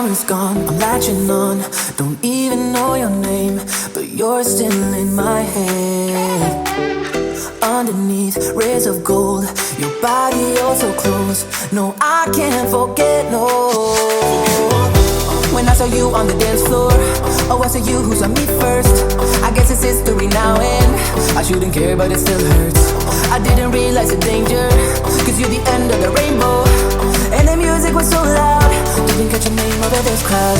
summer is gone, I'm latching on. Don't even know your name, but you're still in my head. Underneath rays of gold, your body oh so close. No, I can't forget, no. When I saw you on the dance floor, oh I saw you who saw me first. I guess it's history now and I shouldn't care but it still hurts. I didn't realize the danger, cause you're the end of the rainbow. And the music was so loud, didn't catch your name over this crowd.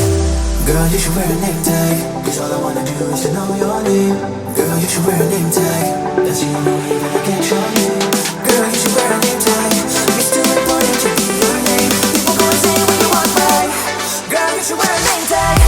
Girl, you should wear a name tag, cause all I wanna do is to know your name. Girl, you should wear a name tag, that's the only way that I get your name. Girl, you should wear a name tag, it's too important to be your name. People go insane when you walk by. Girl, you should wear a name tag.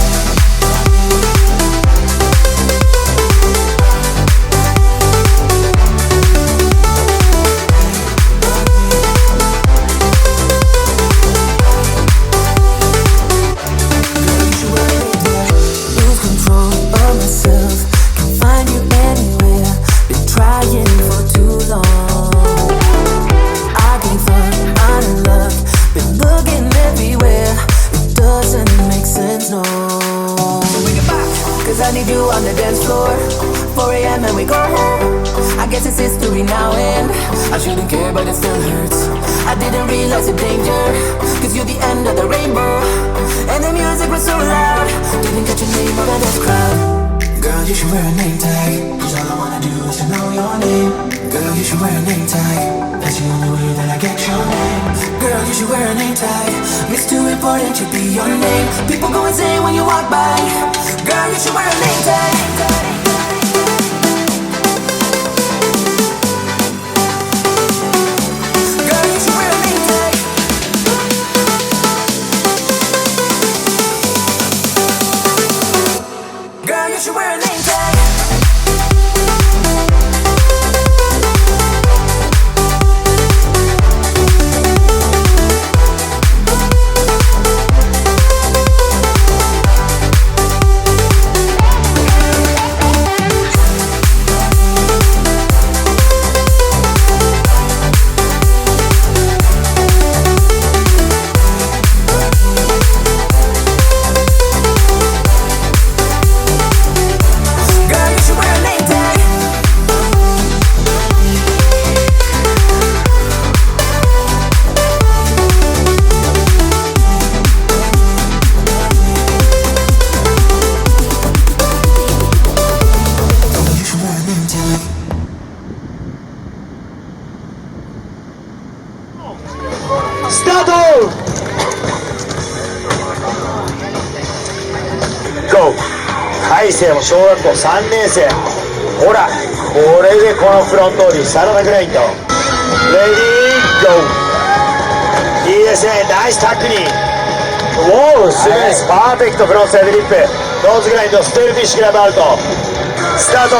I need you on the dance floor 4 a.m. and we go home. I guess it's history now and I shouldn't care but it still hurts. I didn't realize the danger, cause you're the end of the rainbow. And the music was so loud, didn't catch your name over this crowd. Girl, you should wear a name tag, cause all I wanna do is to know your name. Girl, you should wear a name tag, that's the only way that I get your name. Girl, you should wear a name tag, it's too important to be your name. People go insane when you walk by. Girl, you should wear a name tag. Girl, you should wear a name tag. Girl, you should wear a name tag.大生も小学校3年生、ほらこれでこのフロントオーリーサラダグラインドレディーゴー。いいですね、ナイスタックにおおすごいです、パーフェクトフロントサイドリップノーズグラインドステールフィッシュグラブアウトスタート。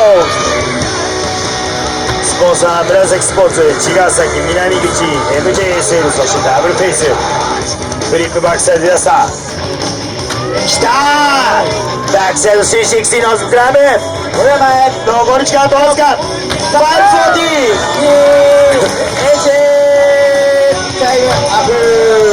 スポンサー紫スポーツ茅ヶ崎南口 MJSL そしてダブルフェイスフリップバックサイドでしたきたーバックサイド360ノーズグラブこれ前残り時間どうですか540エンジンタイムアップ